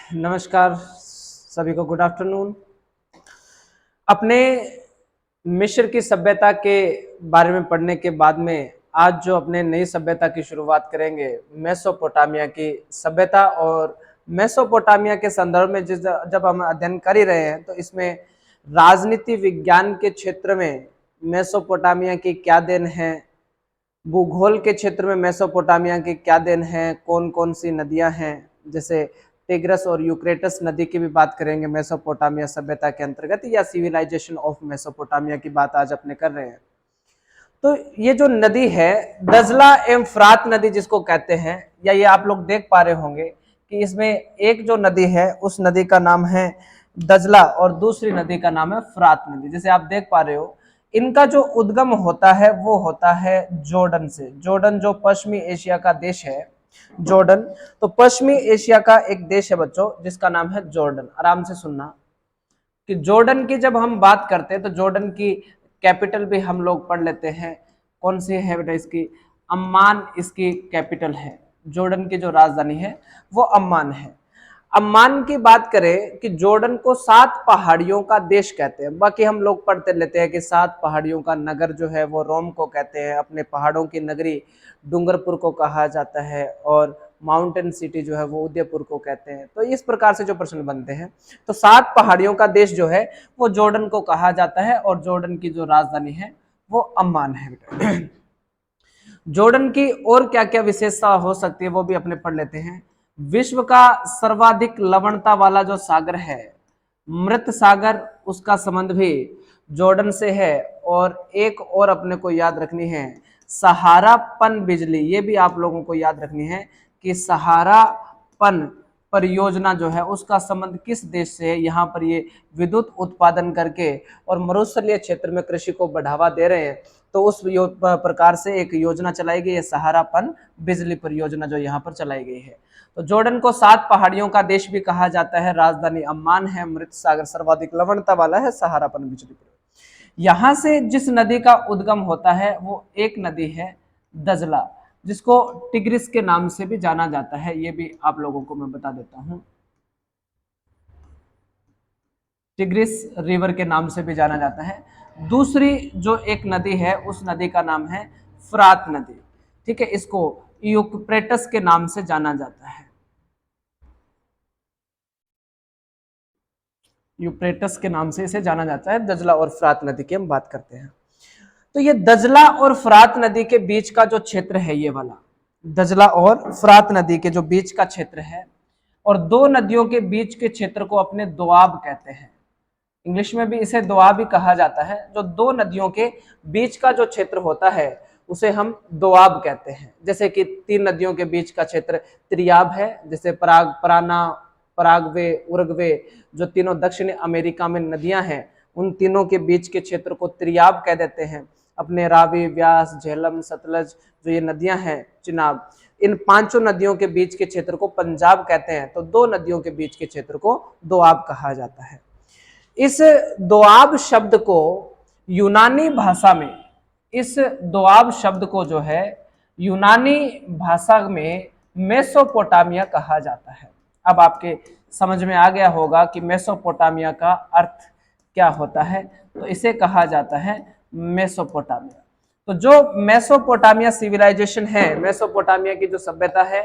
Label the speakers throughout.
Speaker 1: नमस्कार सभी को, गुड आफ्टरनून। अपने मिस्र की सभ्यता के बारे में पढ़ने के बाद में आज जो अपने नई सभ्यता की शुरुआत करेंगे, मेसोपोटामिया की सभ्यता। और मेसोपोटामिया के संदर्भ में जब हम अध्ययन कर ही रहे हैं तो इसमें राजनीति विज्ञान के क्षेत्र में मेसोपोटामिया की क्या देन है, भूगोल के क्षेत्र में मेसोपोटामिया की क्या देन है, कौन कौन सी नदियां हैं, जैसे टिग्रस और यूक्रेटस नदी की भी बात करेंगे मेसोपोटामिया सभ्यता के अंतर्गत, या सिविलाइजेशन ऑफ मेसोपोटामिया की बात आज अपने कर रहे हैं। तो ये जो नदी है दजला एवं फरात नदी जिसको कहते हैं, या ये आप लोग देख पा रहे होंगे कि इसमें एक जो नदी है उस नदी का नाम है दजला और दूसरी नदी का नाम है फरात नदी। जैसे आप देख पा रहे हो, इनका जो उद्गम होता है वो होता है जॉर्डन से। जॉर्डन जो पश्चिमी एशिया का देश है, जॉर्डन तो पश्चिमी एशिया का एक देश है बच्चों जिसका नाम है जॉर्डन। आराम से सुनना कि जॉर्डन की जब हम बात करते हैं तो जॉर्डन की कैपिटल भी हम लोग पढ़ लेते हैं। कौन सी है बेटा? इसकी अम्मान इसकी कैपिटल है। जॉर्डन की जो राजधानी है वो अम्मान है। अम्मान की बात करें कि जॉर्डन को 7 पहाड़ियों का देश कहते हैं। बाकी हम लोग पढ़ते लेते हैं कि 7 पहाड़ियों का नगर जो है वो रोम को कहते हैं, अपने पहाड़ों की नगरी डूंगरपुर को कहा जाता है, और माउंटेन सिटी जो है वो उदयपुर को कहते हैं। तो इस प्रकार से जो प्रश्न बनते हैं, तो 7 पहाड़ियों का देश जो है वो जॉर्डन को कहा जाता है, और जॉर्डन की जो राजधानी है वो अम्मान है बेटा। जॉर्डन की और क्या क्या विशेषता हो सकती है वो भी अपने पढ़ लेते हैं। विश्व का सर्वाधिक लवणता वाला जो सागर है, मृत सागर, उसका संबंध भी जॉर्डन से है। और एक और अपने को याद रखनी है, सहारा पन बिजली, ये भी आप लोगों को याद रखनी है कि सहारा पन परियोजना जो है उसका संबंध किस देश से है। यहाँ पर ये विद्युत उत्पादन करके और मरुस्थलीय क्षेत्र में कृषि को बढ़ावा दे रहे हैं, तो उस प्रकार से एक योजना चलाई गई है, सहारापन बिजली परियोजना जो यहाँ पर चलाई गई है। तो जॉर्डन को 7 पहाड़ियों का देश भी कहा जाता है, राजधानी अम्मान है, मृत सागर सर्वाधिक लवणता वाला है, सहारापन बिजली परियोजना। यहां से जिस नदी का उद्गम होता है वो एक नदी है दजला, जिसको टिग्रिस के नाम से भी जाना जाता है। ये भी आप लोगों को मैं बता देता हूं, टिग्रिस रिवर के नाम से भी जाना जाता है। दूसरी जो एक नदी है उस नदी का नाम है फरात नदी। ठीक है, इसको यूफ्रेटस के नाम से जाना जाता है। यूफ्रेटस के नाम से इसे जाना जाता है। दजला और फरात नदी की हम बात करते हैं, तो ये दजला और फरात नदी के बीच का जो क्षेत्र है, ये वाला दजला और फरात नदी के जो बीच का क्षेत्र है, और दो नदियों के बीच के क्षेत्र को अपने दोआब कहते हैं। इंग्लिश में भी इसे दोआब ही कहा जाता है। जो दो नदियों के बीच का जो क्षेत्र होता है उसे हम दोआब कहते हैं। जैसे कि 3 नदियों के बीच का क्षेत्र त्रियाब है, जैसे पराग, पराना, पराग्वे, उरुग्वे, जो तीनों दक्षिण अमेरिका में नदियां हैं, उन तीनों के बीच के क्षेत्र को त्रियाब कह देते हैं। अपने रावी, व्यास, झेलम, सतलज जो ये नदियां हैं, चिनाब, इन 5 नदियों के बीच के क्षेत्र को पंजाब कहते हैं। तो 2 नदियों के बीच के क्षेत्र को दोआब कहा जाता है। इस दोआब शब्द को यूनानी भाषा में, इस दोआब शब्द को जो है यूनानी भाषा में मेसोपोटामिया कहा जाता है। अब आपके समझ में आ गया होगा कि मेसोपोटामिया का अर्थ क्या होता है। तो इसे कहा जाता है मेसोपोटामिया। तो जो मेसोपोटामिया सिविलाइजेशन है, मेसोपोटामिया की जो सभ्यता है,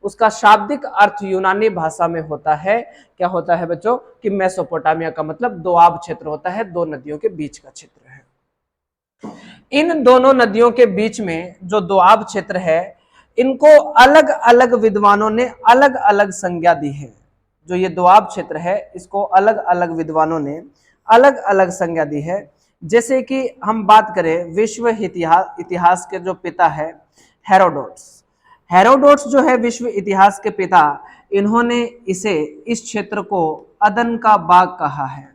Speaker 1: उसका शाब्दिक अर्थ यूनानी भाषा में होता है। क्या होता है बच्चों? कि मेसोपोटामिया का मतलब दोआब क्षेत्र होता है, 2 नदियों के बीच का क्षेत्र है। इन दोनों नदियों के बीच में जो दोआब क्षेत्र है, इनको अलग अलग विद्वानों ने अलग अलग संज्ञा दी है। जो ये दोआब क्षेत्र है इसको अलग अलग विद्वानों ने अलग अलग संज्ञा दी है। जैसे कि हम बात करें विश्व इतिहास के जो पिता है हेरोडोट्स, हेरोडोट्स जो है विश्व इतिहास के पिता, इन्होंने इसे, इस क्षेत्र को अदन का बाग कहा है।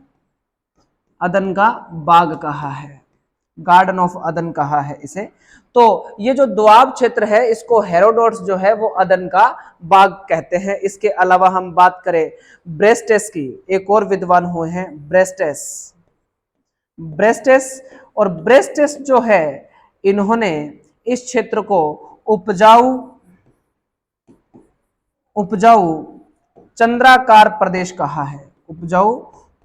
Speaker 1: अदन का बाग कहा है, गार्डन ऑफ अदन कहा है इसे। तो ये जो दोआब क्षेत्र है इसको हेरोडोट्स जो है वो अदन का बाग कहते हैं। इसके अलावा हम बात करें ब्रेस्टेस की, एक और विद्वान हुए हैं ब्रेस्टेस, ब्रेस्टेस, और ब्रेस्टेस जो है इन्होंने इस क्षेत्र को उपजाऊ चंद्राकार प्रदेश कहा है, उपजाऊ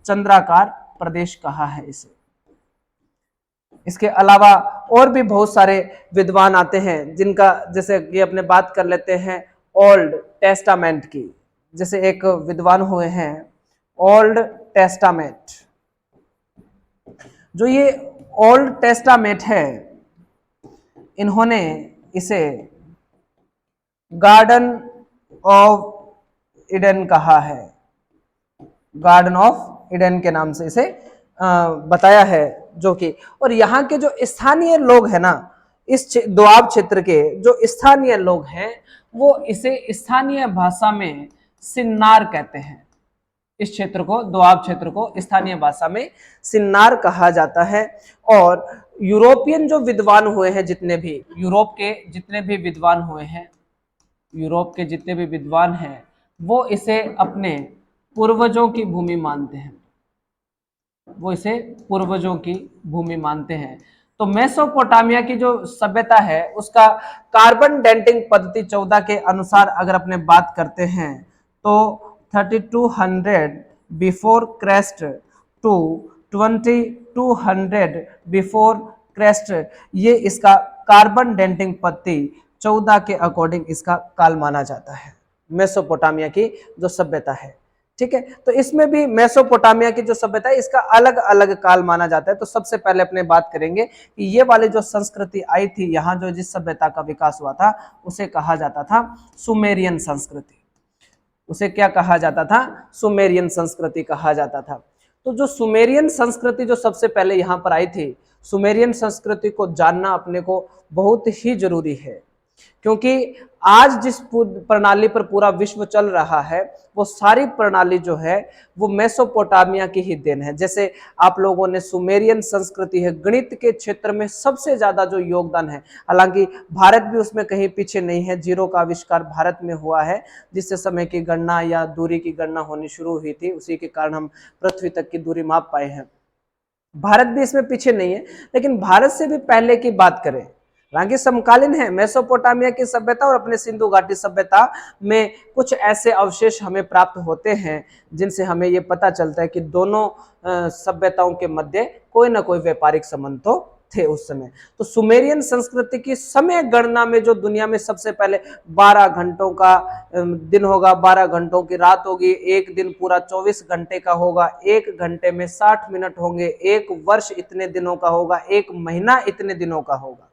Speaker 1: चंद्राकार प्रदेश कहा है इसे। इसके अलावा और भी बहुत सारे विद्वान आते हैं जिनका, जैसे कि अपने बात कर लेते हैं ओल्ड टेस्टामेंट की। जैसे एक विद्वान हुए हैं ओल्ड टेस्टामेंट। जो ये ओल्ड टेस्टामेंट है, इन्होंने इसे गार्डन ऑफ ईडन कहा है, गार्डन ऑफ ईडन के नाम से इसे बताया है। जो कि और यहाँ के जो स्थानीय लोग हैं ना, इस दोआब क्षेत्र के जो स्थानीय लोग हैं, वो इसे स्थानीय भाषा में सिन्नार कहते हैं। इस क्षेत्र को, दोआब क्षेत्र को स्थानीय भाषा में सिन्नार कहा जाता है। और यूरोपियन जो विद्वान हुए हैं, जितने भी यूरोप के जितने भी विद्वान हुए हैं, यूरोप के जितने भी विद्वान हैं, वो इसे अपने पूर्वजों की भूमि मानते हैं, वो इसे पूर्वजों की भूमि मानते हैं। तो मेसोपोटामिया की जो सभ्यता है, उसका कार्बन डेटिंग पद्धति 14 के अनुसार अगर अपने बात करते हैं तो 3200 before Christ two 2200 before Christ, ये इसका कार्बन डेटिंग पद्धति 14 के अकॉर्डिंग इसका काल माना जाता है, मेसोपोटामिया की जो सभ्यता है। ठीक है, तो इसमें भी मेसोपोटामिया की जो सभ्यता है, इसका अलग अलग काल माना जाता है। तो सबसे पहले अपने बात करेंगे कि ये वाली जो संस्कृति आई थी, यहाँ जो जिस सभ्यता का विकास हुआ था, उसे कहा जाता था सुमेरियन संस्कृति। उसे क्या कहा जाता था? सुमेरियन संस्कृति कहा जाता था। तो जो सुमेरियन संस्कृति जो सबसे पहले यहाँ पर आई थी, सुमेरियन संस्कृति को जानना अपने को बहुत ही जरूरी है, क्योंकि आज जिस प्रणाली पर पूरा विश्व चल रहा है, वो सारी प्रणाली जो है वो मेसोपोटामिया की ही देन है। जैसे आप लोगों ने सुमेरियन संस्कृति है, गणित के क्षेत्र में सबसे ज्यादा जो योगदान है, हालांकि भारत भी उसमें कहीं पीछे नहीं है, जीरो का आविष्कार भारत में हुआ है, जिससे समय की गणना या दूरी की गणना होनी शुरू हुई थी, उसी के कारण हम पृथ्वी तक की दूरी माप पाए हैं। भारत भी इसमें पीछे नहीं है, लेकिन भारत से भी पहले की बात करें, हालांकि समकालीन है सभ्यता की सभ्यता और अपने सिंधु घाटी सभ्यता में कुछ ऐसे अवशेष हमें प्राप्त होते हैं जिनसे हमें यह पता चलता है कि दोनों सभ्यताओं के मध्य कोई ना कोई व्यापारिक संबंध तो थे उस समय। तो सुमेरियन संस्कृति की समय गणना में जो दुनिया में सबसे पहले 12 घंटों का दिन होगा, 12 घंटों की रात होगी, एक दिन पूरा 24 घंटे का होगा, एक घंटे में 60 मिनट होंगे, एक वर्ष इतने दिनों का होगा, एक महीना इतने दिनों का होगा।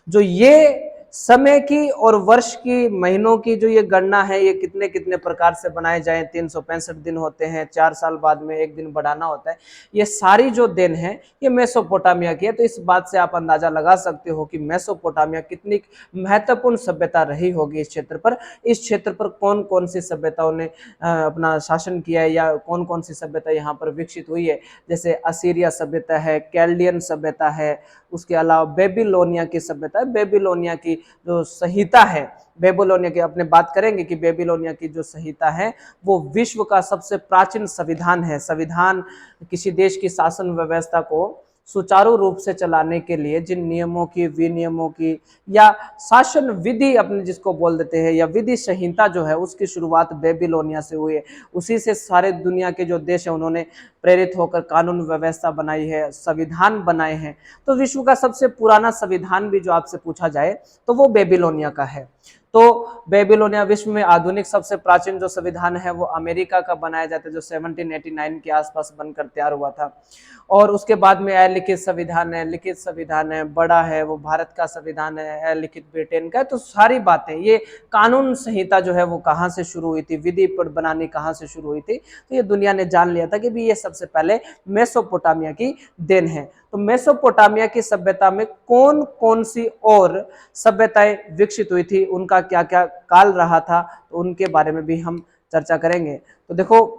Speaker 1: जो ये समय की और वर्ष की, महीनों की जो ये गणना है, ये कितने कितने प्रकार से बनाए जाए, 365 दिन होते हैं, 4 साल बाद में एक दिन बढ़ाना होता है, ये सारी जो देन है ये मेसोपोटामिया की है। तो इस बात से आप अंदाजा लगा सकते हो कि मेसोपोटामिया कितनी महत्वपूर्ण सभ्यता रही होगी इस क्षेत्र पर। इस क्षेत्र पर कौन कौन सी सभ्यताओं ने अपना शासन किया है, या कौन कौन सी सभ्यता यहाँ पर विकसित हुई है। जैसे असीरिया सभ्यता है, कैल्डियन सभ्यता है, उसके अलावा बेबीलोनिया की सभ्यता है। बेबीलोनिया की जो संहिता है, बेबीलोनिया की अपने बात करेंगे कि बेबीलोनिया की जो संहिता है वो विश्व का सबसे प्राचीन संविधान है। संविधान किसी देश की शासन व्यवस्था को सुचारू रूप से चलाने के लिए जिन नियमों की, विनियमों की, या शासन विधि अपने जिसको बोल देते हैं, या विधि संहिता जो है, उसकी शुरुआत बेबीलोनिया से हुई है। उसी से सारे दुनिया के जो देश है उन्होंने प्रेरित होकर कानून व्यवस्था बनाई है, संविधान बनाए हैं। तो विश्व का सबसे पुराना संविधान भी जो आपसे पूछा जाए तो वो बेबीलोनिया का है। तो बेबीलोनिया विश्व में आधुनिक सबसे प्राचीन जो संविधान है वो अमेरिका का बनाया जाता है, जो 1789 के आसपास बनकर तैयार हुआ था। और उसके बाद में अलिखित संविधान है, लिखित संविधान है, बड़ा है वो भारत का संविधान है, अलिखित ब्रिटेन का है। तो सारी बातें, ये कानून संहिता जो है वो कहाँ से शुरू हुई थी, विधि बनानी कहाँ से शुरू हुई थी, तो ये दुनिया ने जान लिया था कि भी ये सबसे पहले मेसोपोटामिया की देन है। तो मेसोपोटामिया की सभ्यता में कौन कौन सी और सभ्यताएं विकसित हुई थी, उनका क्या क्या काल रहा था, तो उनके बारे में भी हम चर्चा करेंगे। तो देखो,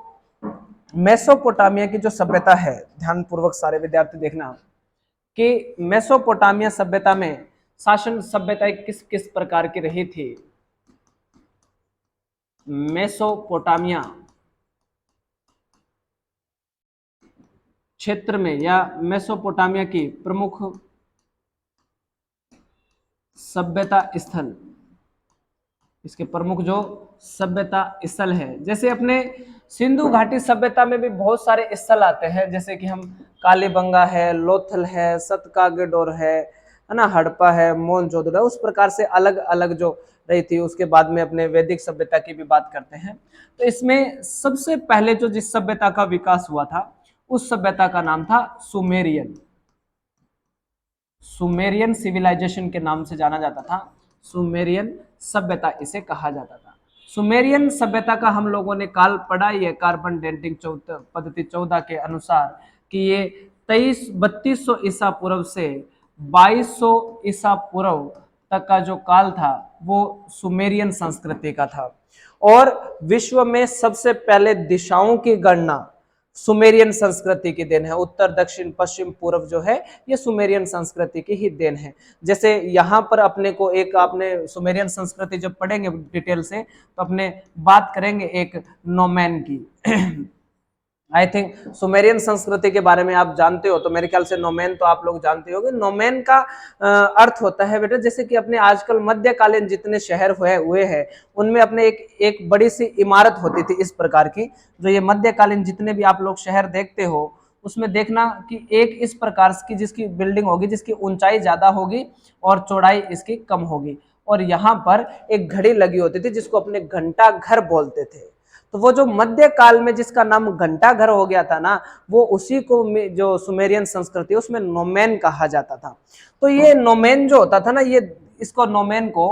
Speaker 1: मेसोपोटामिया की जो सभ्यता है, ध्यानपूर्वक सारे विद्यार्थी देखना कि मेसोपोटामिया सभ्यता में शासन सभ्यताएं किस किस प्रकार की रही थी। मेसोपोटामिया क्षेत्र में या मेसोपोटामिया की प्रमुख सभ्यता स्थल, इसके प्रमुख जो सभ्यता स्थल है, जैसे अपने सिंधु घाटी सभ्यता में भी बहुत सारे स्थल आते हैं, जैसे कि हम कालीबंगा है, लोथल है, सतकागेडोर है ना, हड़प्पा है, मोहनजोदड़ो है, उस प्रकार से अलग अलग जो रही थी। उसके बाद में अपने वैदिक सभ्यता की भी बात करते हैं। तो इसमें सबसे पहले जो जिस सभ्यता का विकास हुआ था उस सभ्यता का नाम था सुमेरियन। सुमेरियन सिविलाइजेशन के नाम से जाना जाता था, सुमेरियन सभ्यता इसे कहा जाता था। सुमेरियन सभ्यता का हम लोगों ने काल पढ़ा ही है, कार्बन डेटिंग पद्धति 14 के अनुसार कि ये 3200 ईसा पूर्व से 2200 ईसा पूर्व तक का जो काल था वो सुमेरियन संस्कृति का था। और विश्व में सबसे पहले दिशाओं की गणना सुमेरियन संस्कृति की देन है। उत्तर, दक्षिण, पश्चिम, पूर्व जो है ये सुमेरियन संस्कृति की ही देन है। जैसे यहाँ पर अपने को एक, आपने सुमेरियन संस्कृति जब पढ़ेंगे डिटेल से तो अपने बात करेंगे एक नोमैन की। आई थिंक सुमेरियन संस्कृति के बारे में आप जानते हो, तो मेरे ख्याल से नोमैन तो आप लोग जानते होंगे। नोमैन का अर्थ होता है बेटा, जैसे कि अपने आजकल मध्यकालीन जितने शहर हुए हैं उनमें अपने एक बड़ी सी इमारत होती थी इस प्रकार की। जो ये मध्यकालीन जितने भी आप लोग शहर देखते हो उसमें देखना कि एक इस प्रकार की जिसकी बिल्डिंग होगी, जिसकी ऊंचाई ज्यादा होगी और चौड़ाई इसकी कम होगी, और यहाँ पर एक घड़ी लगी होती थी जिसको अपने घंटा घर बोलते थे। तो वो जो मध्य काल में जिसका नाम घंटा घर हो गया था ना, वो उसी को जो सुमेरियन संस्कृति उसमें नोमैन कहा जाता था। तो ये नोमैन जो होता था ना, ये इसको नोमैन को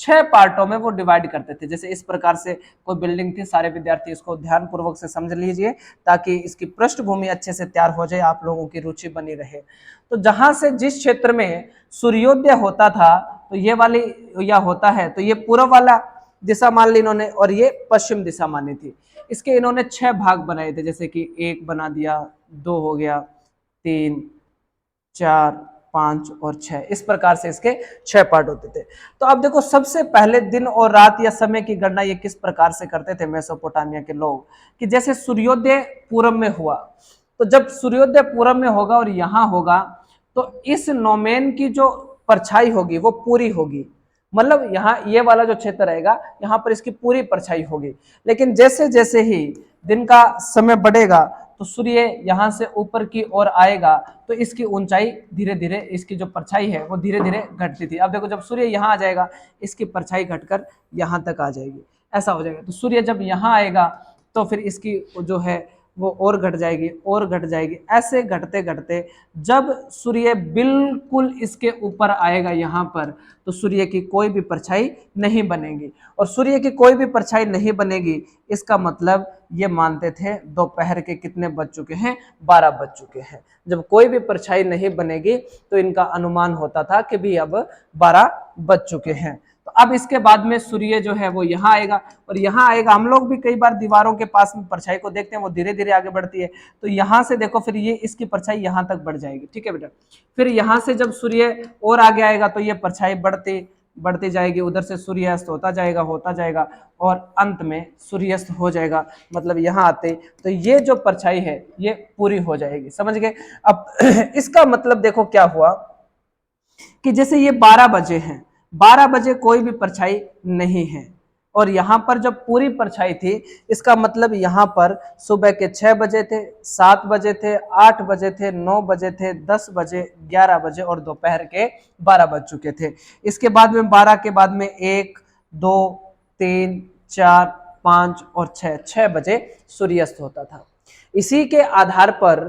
Speaker 1: 6 पार्टों में वो डिवाइड करते थे। जैसे इस प्रकार से कोई बिल्डिंग थी, सारे विद्यार्थी इसको ध्यान पूर्वक से समझ लीजिए ताकि इसकी पृष्ठभूमि अच्छे से तैयार हो जाए, आप लोगों की रुचि बनी रहे। तो जहां से जिस क्षेत्र में सूर्योदय होता था तो ये वाली या होता है, तो ये पूर्व वाला दिशा मान ली इन्होंने, और ये पश्चिम दिशा मानी थी। इसके इन्होंने 6 भाग बनाए थे, जैसे कि 1 बना दिया, 2 हो गया, 3, 4, 5 और 6, इस प्रकार से इसके 6 पार्ट होते थे। तो अब देखो सबसे पहले दिन और रात या समय की गणना ये किस प्रकार से करते थे मेसोपोटामिया के लोग, कि जैसे सूर्योदय पूरब में हुआ, तो जब सूर्योदय पूरब में होगा और यहाँ होगा तो इस नोमेन की जो परछाई होगी वो पूरी होगी, मतलब यहाँ ये वाला जो क्षेत्र रहेगा यहाँ पर इसकी पूरी परछाई होगी। लेकिन जैसे जैसे ही दिन का समय बढ़ेगा तो सूर्य यहाँ से ऊपर की ओर आएगा तो इसकी ऊंचाई धीरे धीरे, इसकी जो परछाई है वो धीरे धीरे घटती थी। अब देखो जब सूर्य यहाँ आ जाएगा इसकी परछाई घटकर यहाँ तक आ जाएगी, ऐसा हो जाएगा। तो सूर्य जब यहाँ आएगा तो फिर इसकी जो है वो और घट जाएगी और घट जाएगी, ऐसे घटते घटते जब सूर्य बिल्कुल इसके ऊपर आएगा यहाँ पर तो सूर्य की कोई भी परछाई नहीं बनेगी। और सूर्य की कोई भी परछाई नहीं बनेगी इसका मतलब ये मानते थे दोपहर के कितने बज चुके हैं, 12 बज चुके हैं। जब कोई भी परछाई नहीं बनेगी तो इनका अनुमान होता था कि भी अब 12 बज चुके हैं। तो अब इसके बाद में सूर्य जो है वो यहाँ आएगा और यहाँ आएगा। हम लोग भी कई बार दीवारों के पास में परछाई को देखते हैं, वो धीरे धीरे आगे बढ़ती है। तो यहाँ से देखो फिर ये इसकी परछाई यहाँ तक बढ़ जाएगी, ठीक है बेटा। फिर यहाँ से जब सूर्य और आगे आएगा तो ये परछाई बढ़ती जाएगी, उधर से सूर्यास्त होता जाएगा और अंत में सूर्यास्त हो जाएगा, मतलब यहाँ आते तो ये जो परछाई है ये पूरी हो जाएगी, समझ गए। अब इसका मतलब देखो क्या हुआ कि जैसे ये 12 बजे हैं, 12 बजे कोई भी परछाई नहीं है और यहाँ पर जब पूरी परछाई थी इसका मतलब यहाँ पर सुबह के 6 बजे थे, 7 बजे थे, 8 बजे थे, 9 बजे थे, 10 बजे, 11 बजे और दोपहर के 12 बज चुके थे। इसके बाद में 12 के बाद में 1, 2, 3, 4, 5 और 6 बजे सूर्यास्त होता था। इसी के आधार पर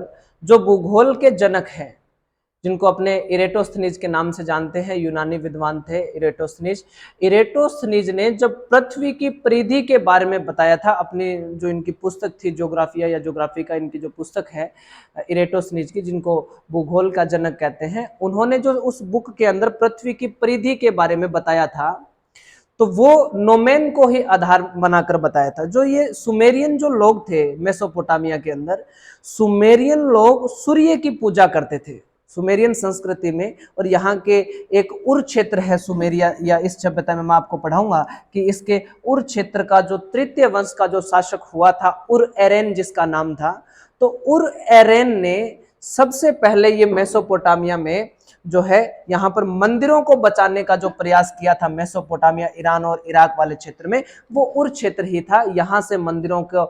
Speaker 1: जो भूगोल के जनक हैं जिनको अपने इरेटोस्थनीज के नाम से जानते हैं, यूनानी विद्वान थे इरेटोस्थनीज ने जब पृथ्वी की परिधि के बारे में बताया था, अपनी जो इनकी पुस्तक थी ज्योग्राफिया या ज्योग्राफी का इनकी जो पुस्तक है इरेटोस्थनीज की, जिनको भूगोल का जनक कहते हैं, उन्होंने जो उस बुक के अंदर पृथ्वी की परिधि के बारे में बताया था तो वो नोमेन को ही आधार बनाकर बताया था। जो ये सुमेरियन जो लोग थे मेसोपोटामिया के अंदर, सुमेरियन लोग सूर्य की पूजा करते थे सुमेरियन संस्कृति में। और यहाँ के एक उर क्षेत्र है सुमेरिया, या इस सभ्यता में मैं आपको पढ़ाऊंगा कि इसके उर क्षेत्र का जो तृतीय वंश का जो शासक हुआ था उर एरेन जिसका नाम था, तो उर एरेन ने सबसे पहले ये मेसोपोटामिया में जो है यहाँ पर मंदिरों को बचाने का जो प्रयास किया था मेसोपोटामिया, ईरान और इराक वाले क्षेत्र में, वो उर क्षेत्र ही था। यहाँ से मंदिरों को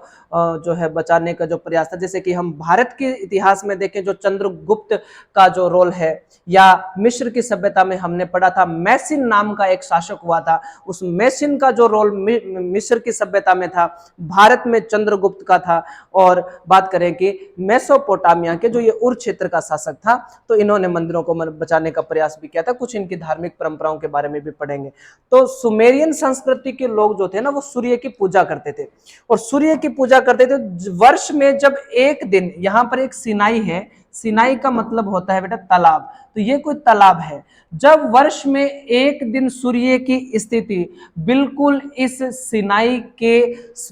Speaker 1: जो है बचाने का जो प्रयास था। जैसे कि हम भारत के इतिहास में देखें, जो चंद्रगुप्त का जो रोल है, या मिस्र की सभ्यता में हमने पढ़ा था मैसिन नाम का एक शासक हुआ था, उस मैसिन का जो रोल मिस्र की सभ्यता में था, भारत में चंद्रगुप्त का था। और बात करें कि मेसोपोटामिया के जो ये उर क्षेत्र का शासक था, तो इन्होंने मंदिरों को बचाने का प्रयास भी किया था। कुछ इनकी धार्मिक परंपराओं के बारे में भी पढ़ेंगे। तो सुमेरियन संस्कृति के लोग जो थे ना, वो सूर्य की पूजा करते थे, और सूर्य की पूजा करते थे वर्ष में जब एक दिन। यहाँ पर एक सिनाई है, सिनाई का मतलब होता है बेटा तालाब, तो ये कोई तालाब है। जब वर्ष में एक दिन सूर्य की स्थिति बिल्कुल इस सिनाई के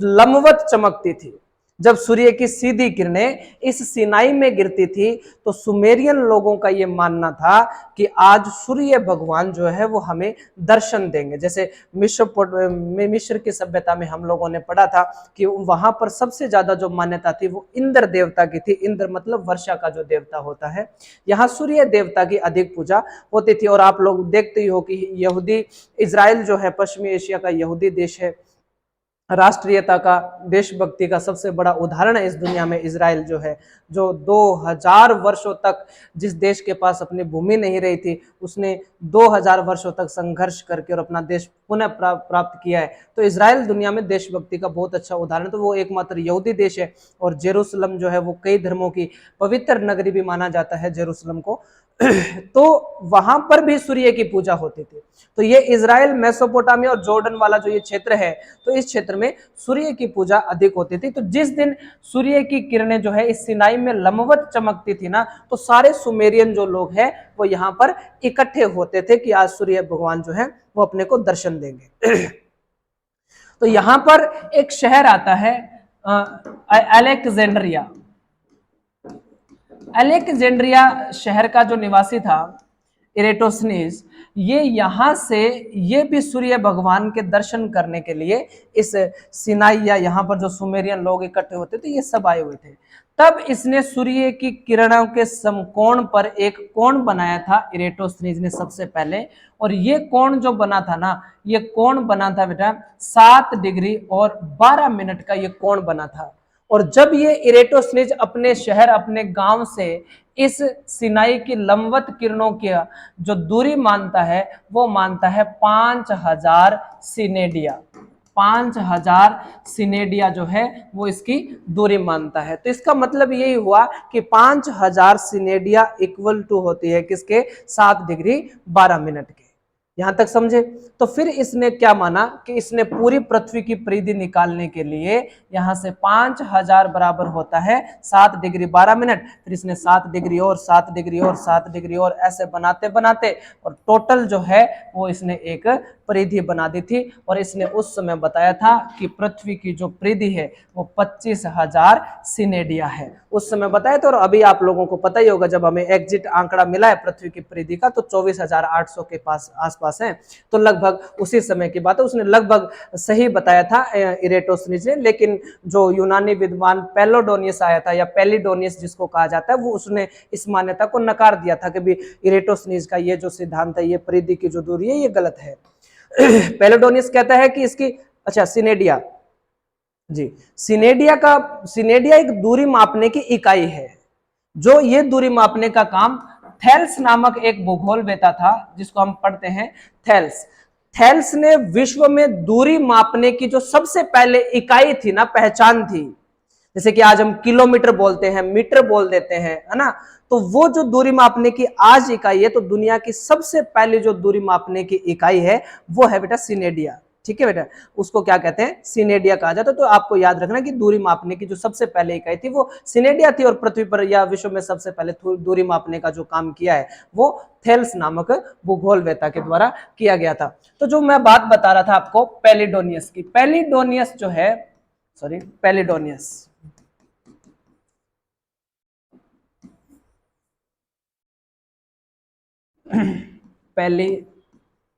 Speaker 1: लंबवत चमकती थी, जब सूर्य की सीधी किरणें इस सिनाई में गिरती थी, तो सुमेरियन लोगों का यह मानना था कि आज सूर्य भगवान जो है वो हमें दर्शन देंगे। जैसे मिस्र की सभ्यता में हम लोगों ने पढ़ा था कि वहां पर सबसे ज्यादा जो मान्यता थी वो इंद्र देवता की थी। इंद्र मतलब वर्षा का जो देवता होता है। यहाँ सूर्य देवता की अधिक पूजा होती थी। और आप लोग देखते ही हो कि यहूदी इजराइल जो है, पश्चिमी एशिया का यहूदी देश है, राष्ट्रीयता का, देशभक्ति का सबसे बड़ा उदाहरण है इस दुनिया में इजराइल जो है, जो 2000 वर्षों तक, जिस देश के पास अपनी भूमि नहीं रही थी, उसने 2000 वर्षों तक संघर्ष करके और अपना देश पुनः प्राप्त किया है। तो इजराइल दुनिया में देशभक्ति का बहुत अच्छा उदाहरण। तो वो एकमात्र यहूदी देश है, और जेरूसलम जो है वो कई धर्मों की पवित्र नगरी भी माना जाता है जेरूसलम को। तो वहां पर भी सूर्य की पूजा होती थी। तो ये इजराइल, मेसोपोटामिया और जॉर्डन वाला जो ये क्षेत्र है, तो इस क्षेत्र में सूर्य की पूजा अधिक होती थी। तो जिस दिन सूर्य की किरणें जो है इस सिनाई में लंबवत चमकती थी ना, तो सारे सुमेरियन जो लोग हैं वो यहाँ पर इकट्ठे होते थे कि आज सूर्य भगवान जो है वो अपने को दर्शन देंगे। तो यहाँ पर एक शहर आता है अलेक्जेंड्रिया। अलेक्जेंड्रिया शहर का जो निवासी था इरेटोस्नीज, ये यहाँ से ये भी सूर्य भगवान के दर्शन करने के लिए इस सिनाई या यहाँ पर जो सुमेरियन लोग इकट्ठे होते थे, ये सब आए हुए थे। तब इसने सूर्य की किरणों के समकोण पर एक कोण बनाया था इरेटोस्नीज ने सबसे पहले। और ये कोण जो बना था ना, ये कोण बना था बेटा 7 डिग्री और 12 मिनट का ये कोण बना था। और जब ये इरेटोस्नीज अपने शहर, अपने गांव से इस सिनाई की लंबवत किरणों की जो दूरी मानता है, वो मानता है 5000 सिनेडिया। 5000 सिनेडिया जो है वो इसकी दूरी मानता है। तो इसका मतलब यही हुआ कि 5000 सिनेडिया इक्वल टू होती है किसके? 7 डिग्री 12 मिनट के। यहां तक समझे? तो फिर इसने क्या माना कि इसने पूरी पृथ्वी की परिधि निकालने के लिए यहां से 5000 बराबर होता है 7 डिग्री 12 मिनट। फिर इसने 7 डिग्री और 7 डिग्री और 7 डिग्री और ऐसे बनाते बनाते और टोटल जो है वो इसने एक परिधि बना दी थी। और इसने उस समय बताया था कि पृथ्वी की जो परिधि है वो 25,000 सिनेडिया है। उस समय बताया था। और अभी आप लोगों को पता ही होगा, जब हमें एग्जिट आंकड़ा मिला है पृथ्वी की परिधि का, तो 24,800 के पास आसपास है। तो लगभग उसी समय की बात है। उसने लगभग सही बताया था इरेटोस्नीज ने। लेकिन जो यूनानी विद्वान पेलोडोनियस आया था, या पेलिडोनियस जिसको कहा जाता है, वो उसने इस मान्यता को नकार दिया था कि भी इरेटोस्नीज का ये जो सिद्धांत है, ये परिधि की जो दूरी है, ये गलत है। पेलोडोनियस कहता है कि इसकी, अच्छा सिनेडिया जी, सिनेडिया एक दूरी मापने की इकाई है। जो ये दूरी मापने का काम थेल्स नामक एक भूगोलवेता था, जिसको हम पढ़ते हैं थेल्स ने विश्व में दूरी मापने की जो सबसे पहले इकाई थी ना, पहचान थी। जैसे कि आज हम किलोमीटर बोलते हैं, मीटर बोल देते हैं, है ना। तो वो जो दूरी मापने की आज इकाई है, तो दुनिया की सबसे पहले जो दूरी मापने की इकाई है वो है बेटा सिनेडिया। ठीक है बेटा, उसको क्या कहते हैं? सिनेडिया कहा जाता है। तो आपको याद रखना कि दूरी मापने की जो सबसे पहले इकाई थी वो सिनेडिया थी। और पृथ्वी पर या विश्व में सबसे पहले दूरी मापने का जो काम किया है वो थेल्स नामक भूगोलवेता के द्वारा किया गया था। तो जो मैं बात बता रहा था आपको पेलिडोनियस की, पेलिडोनियस जो है, सॉरी पेलिडोनियस, पेलिडोनियस,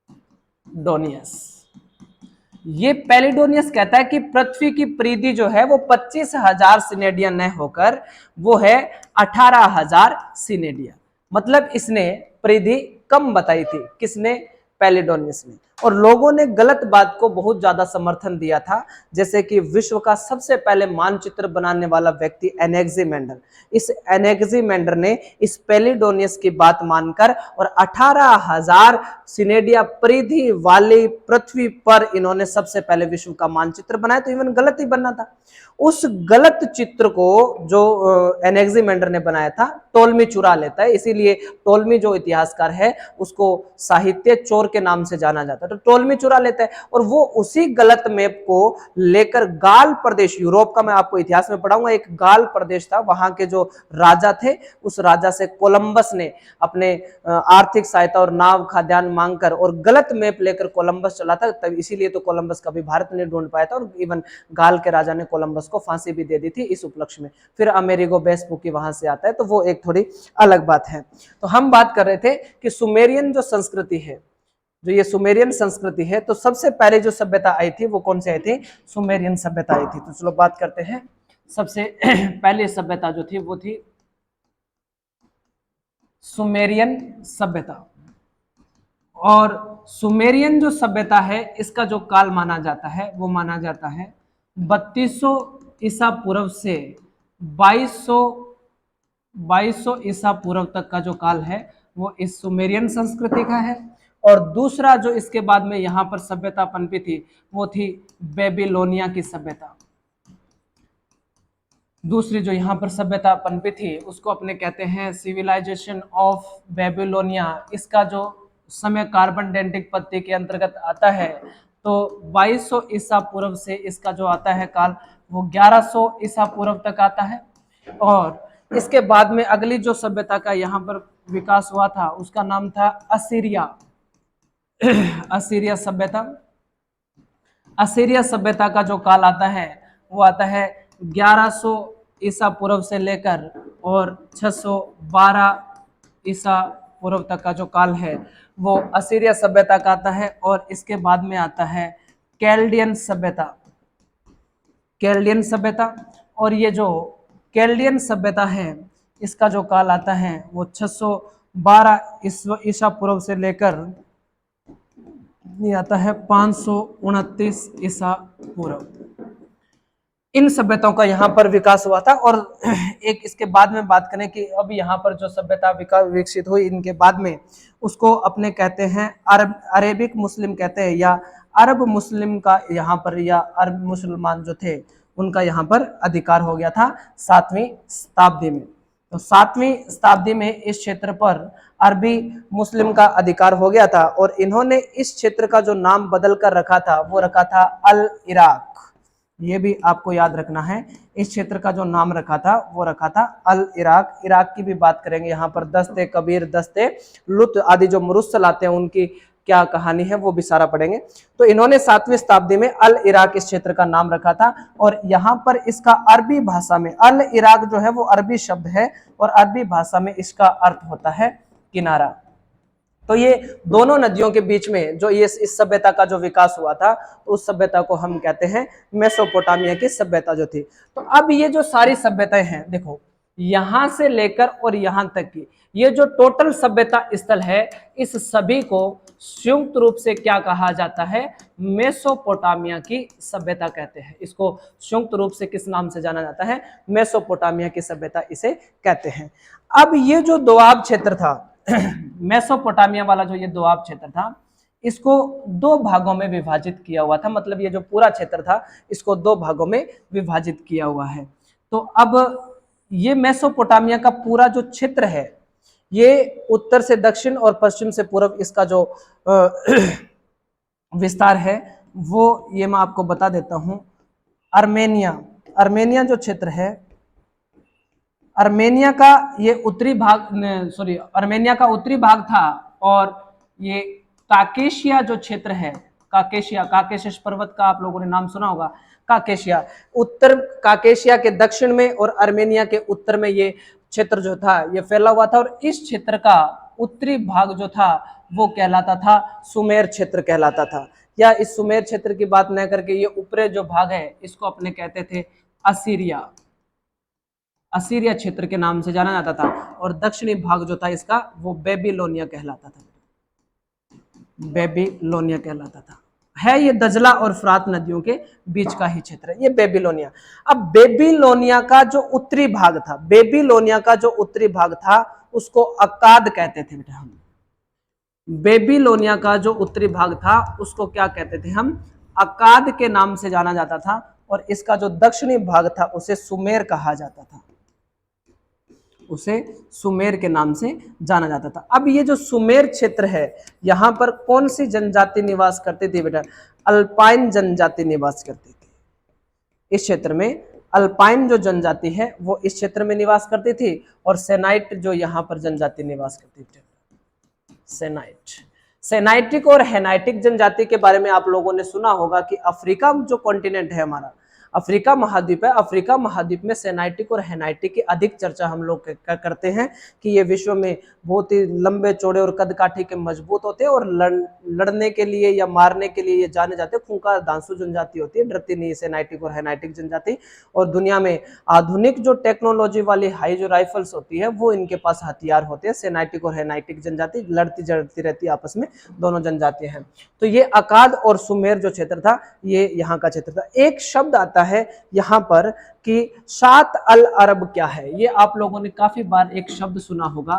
Speaker 1: ये पेलिडोनियस कहता है कि पृथ्वी की परिधि जो है वो 25,000 सिनेडिया न होकर वो है 18,000 सिनेडिया। मतलब इसने परिधि कम बताई थी। किसने? पैलिडोनियस ने। और लोगों ने गलत बात को बहुत ज्यादा समर्थन दिया था, जैसे कि विश्व का सबसे पहले मानचित्र बनाने वाला व्यक्ति एनेक्सिमेंडर, इस एनेक्सिमेंडर ने इस पैलिडोनियस की बात मानकर और 18,000 सिनेडिया परिधि वाली पृथ्वी पर इन्होंने सबसे पहले विश्व का मानचित्र बनाया। तो इवन गलत ही बनना था। उस गलत चित्र को जो एनेक्सिमेंडर ने बनाया था, टोलमी चुरा लेता है। इसीलिए टोलमी जो इतिहासकार है उसको साहित्य चोर के नाम से जाना जाता है। तो टोलमी चुरा लेता है और वो उसी गलत मैप को लेकर गाल प्रदेश, यूरोप का मैं आपको इतिहास में पढ़ाऊंगा, एक गाल प्रदेश था, वहां के जो राजा थे उस राजा से कोलंबस ने अपने आर्थिक सहायता और नाव खाद्यान्न मांगकर और गलत मैप लेकर कोलंबस चला था। तब इसीलिए तो कोलंबस कभी भारत नहीं ढूंढ पाया था और इवन गाल के राजा ने कोलंबस को फांसी भी दे दी थी इस उपलक्ष्य में। फिर अमेरिगो वेस्पुकी वहां से आता है, तो वो एक थोड़ी अलग बात है। तो हम बात कर रहे थे कि सुमेरियन जो संस्कृति है, जो ये सुमेरियन संस्कृति है, तो सबसे पहले जो सभ्यता आई थी वो कौन सी आई थी? सुमेरियन सभ्यता आई थी। तो चलो बात करते हैं। सबसे पहले सभ्यता जो थी वो थी सुमेरियन सभ्यता। और सुमेरियन जो सभ्यता है इसका जो काल माना जाता है वो माना जाता है 3200 ईसा पूर्व से 2200 ईसा पूर्व तक का जो काल है वो इस सुमेरियन संस्कृति का है। और दूसरा जो इसके बाद में यहाँ पर सभ्यता पनपी थी वो थी बेबीलोनिया की सभ्यता। दूसरी जो यहाँ पर सभ्यता पनपी थी उसको अपने कहते हैं सिविलाइजेशन ऑफ बेबीलोनिया। इसका जो समय कार्बन डेटिंग पद्धति के अंतर्गत आता है, तो 2200 ईसा पूर्व से इसका जो आता है काल वो 1100 ईसा पूर्व तक आता है। और इसके बाद में अगली जो सभ्यता का यहाँ पर विकास हुआ था उसका नाम था असीरिया। असीरिया सभ्यता। असीरिया सभ्यता का जो काल आता है वो आता है 1100 ईसा पूर्व से लेकर और 612 ईसा पूर्व तक का जो काल है वो असीरिया सभ्यता का आता है। और इसके बाद में आता है कैल्डियन सभ्यता। कैल्डियन सभ्यता। और ये जो कैल्डियन सभ्यता है इसका जो काल आता है वो 612 ईसा पूर्व से लेकर ये आता है 529 ईसा पूर्व। इन सभ्यताओं का यहाँ पर विकास हुआ था। और एक इसके बाद में बात करें कि अब यहाँ पर जो सभ्यता विकसित हुई इनके बाद में उसको अपने कहते हैं अरेबिक मुस्लिम कहते हैं, या अरब मुस्लिम का यहाँ पर, या अरब मुसलमान जो थे उनका यहाँ पर अधिकार हो गया था 7वीं शताब्दी में। तो 7वीं शताब्दी में इस क्षेत्र पर अरबी मुस्लिम का अधिकार हो गया था और इन्होंने इस क्षेत्र का जो नाम बदल कर रखा था वो रखा था अल इराक। ये भी आपको याद रखना है, इस क्षेत्र का जो नाम रखा था वो रखा था अल इराक। इराक की भी बात करेंगे, यहाँ पर दस्ते कबीर, दस्ते लुत आदि जो मुरुस्सल आते हैं उनकी क्या कहानी है वो भी सारा पढ़ेंगे। तो इन्होंने 7वीं शताब्दी में अल इराक इस क्षेत्र का नाम रखा था। और यहाँ पर इसका अरबी भाषा में अल इराक जो है वो अरबी शब्द है और अरबी भाषा में इसका अर्थ होता है किनारा। तो ये दोनों नदियों के बीच में जो ये इस सभ्यता का जो विकास हुआ था तो उस सभ्यता को हम कहते हैं मेसोपोटामिया की सभ्यता जो थी। तो अब ये जो सारी सभ्यताएं हैं, देखो यहां से लेकर और यहां तक की ये जो टोटल सभ्यता स्थल है, इस सभी को संयुक्त रूप से क्या कहा जाता है? मेसोपोटामिया की सभ्यता कहते हैं। इसको संयुक्त रूप से किस नाम से जाना जाता है? मेसोपोटामिया की सभ्यता इसे कहते हैं। अब ये जो दोआब क्षेत्र था मेसोपोटामिया वाला जो ये दोआब क्षेत्र था इसको 2 भागों में विभाजित किया हुआ था। मतलब ये जो पूरा क्षेत्र था इसको 2 भागों में विभाजित किया हुआ है। तो अब ये मेसोपोटामिया का पूरा जो क्षेत्र है ये उत्तर से दक्षिण और पश्चिम से पूर्व इसका जो विस्तार है वो ये मैं आपको बता देता हूं। अर्मेनिया जो क्षेत्र है, अर्मेनिया का ये उत्तरी भाग, सॉरी अर्मेनिया का उत्तरी भाग था। और ये काकेशिया जो क्षेत्र है, काकेशस पर्वत का आप लोगों ने नाम सुना होगा, काकेशिया, उत्तर काकेशिया के दक्षिण में और अर्मेनिया के उत्तर में ये क्षेत्र जो था ये फैला हुआ था। और इस क्षेत्र का उत्तरी भाग जो था वो कहलाता था सुमेर क्षेत्र कहलाता था। या इस सुमेर क्षेत्र की बात न करके ये ऊपरी जो भाग है इसको अपने कहते थे असीरिया। असीरिया क्षेत्र के नाम से जाना जाता था, और दक्षिणी भाग जो था इसका वो बेबीलोनिया कहलाता था, बेबीलोनिया कहलाता था। है ये दजला और फरात नदियों के बीच का ही क्षेत्र है ये बेबीलोनिया। अब बेबीलोनिया का जो उत्तरी भाग था, बेबीलोनिया का जो उत्तरी भाग था उसको अक्काद कहते थे बेटा हम। बेबीलोनिया का जो उत्तरी भाग था उसको क्या कहते थे हम? अक्काद के नाम से जाना जाता था, और इसका जो दक्षिणी भाग था उसे सुमेर कहा जाता था, उसे सुमेर के नाम से जाना जाता था। अब ये जो सुमेर क्षेत्र है यहां पर कौन सी जनजाति निवास करती थी बेटा? अल्पाइन जनजाति निवास करती थी इस क्षेत्र में। अल्पाइन जो जनजाति है वो इस क्षेत्र में निवास करती थी, और सेनाइट जो यहाँ पर जनजाति निवास करती थी, सेनाइट। सेनाइटिक और हेनाइटिक जनजाति के बारे में आप लोगों ने सुना होगा कि अफ्रीका जो कॉन्टिनेंट है हमारा, अफ्रीका महाद्वीप है, अफ्रीका महाद्वीप में सेनाइटिक और हेनाइटिक की अधिक चर्चा हम लोग करते हैं कि ये विश्व में बहुत ही लंबे चौड़े और कद काठी के मजबूत होते हैं, और लड़ने के लिए या मारने के लिए ये जाने जाते हैं। खूंखार दांसू जनजाति होती है, डरती नहीं है सेनाइटिक और हेनाइटिक जनजाति। और दुनिया में आधुनिक जो टेक्नोलॉजी वाली हाई जो राइफल्स होती है वो इनके पास हथियार होते हैं। सेनाइटिक और हेनाइटिक जनजाति लड़ती जड़ती रहती है आपस में, दोनों जनजातियां हैं। तो ये अकाद और सुमेर जो क्षेत्र था ये यहाँ का क्षेत्र था। एक शब्द आता है यहाँ पर कि शात अल अरब क्या है? ये आप लोगों ने काफी बार एक शब्द सुना होगा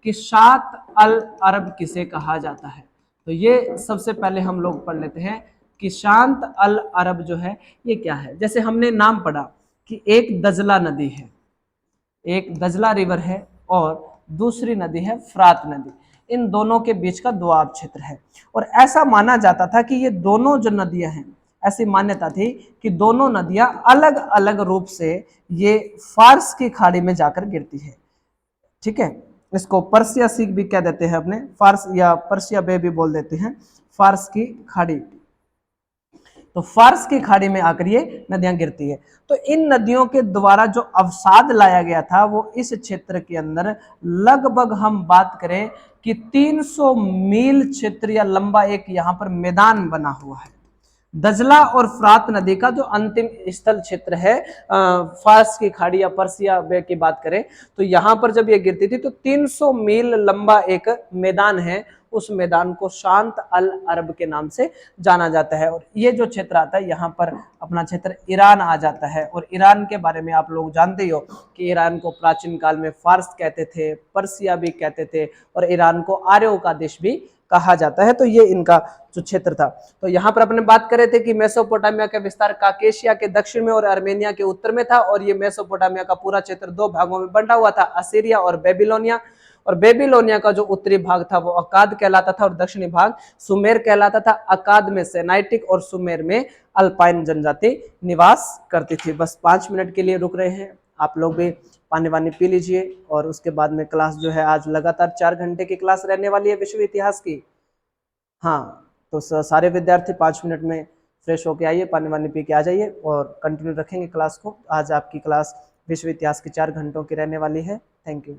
Speaker 1: कि शात अल अरब किसे कहा जाता है। तो ये सबसे पहले हम लोग पढ़ लेते हैं कि शांत अल अरब जो है ये क्या है। जैसे हमने नाम पढ़ा कि एक दजला नदी है, एक दजला रिवर है, और दूसरी नदी है फरात नदी। इन दोनों के बीच का दोआब क्षेत्र है, और ऐसा माना जाता था कि ये दोनों जो नदियां हैं, ऐसी मान्यता थी कि दोनों नदियां अलग अलग रूप से ये फारस की खाड़ी में जाकर गिरती है। ठीक है, इसको पर्सिया सी भी कह देते हैं अपने, फारस या पर्सिया बे भी बोल देते हैं, फारस की खाड़ी। तो फारस की खाड़ी में आकर ये नदियां गिरती है। तो इन नदियों के द्वारा जो अवसाद लाया गया था वो इस क्षेत्र के अंदर लगभग हम बात करें कि 300 मील क्षेत्र या लंबा एक यहाँ पर मैदान बना हुआ है। दजला और फरात नदी का जो अंतिम स्थल क्षेत्र है फारस की खाड़ी या पर्सिया बे की बात करें तो यहाँ पर जब ये गिरती थी तो 300 मील लंबा एक मैदान है, उस मैदान को शांत अल अरब के नाम से जाना जाता है। और ये जो क्षेत्र आता है यहाँ पर अपना क्षेत्र ईरान आ जाता है। और ईरान के बारे में आप लोग जानते ही हो कि ईरान को प्राचीन काल में फारस कहते थे, पर्सिया भी कहते थे, और ईरान को आर्यों का देश भी कहा जाता है। तो ये इनका जो क्षेत्र था। तो यहाँ पर अपने बात कर रहे थे कि मेसोपोटामिया का विस्तार काकेशिया के दक्षिण में और आर्मेनिया के उत्तर में था, और ये मेसोपोटामिया का पूरा क्षेत्र दो भागों में बंटा हुआ था, असीरिया और बेबीलोनिया। और बेबीलोनिया का जो उत्तरी भाग था वो अकाद कहलाता था, और दक्षिणी भाग सुमेर कहलाता था। अकाद में सेनाइटिक और सुमेर में अल्पाइन जनजाति निवास करती थी। बस 5 मिनट के लिए रुक रहे हैं, आप लोग भी पानी वानी पी लीजिए, और उसके बाद में क्लास जो है आज लगातार 4 घंटे की क्लास रहने वाली है विश्व इतिहास की। हाँ, तो सारे विद्यार्थी 5 मिनट में फ्रेश होके आइए, पानी वानी पी के आ जाइए, और कंटिन्यू रखेंगे क्लास को। आज आपकी क्लास विश्व इतिहास की 4 घंटों की रहने वाली है। Thank you.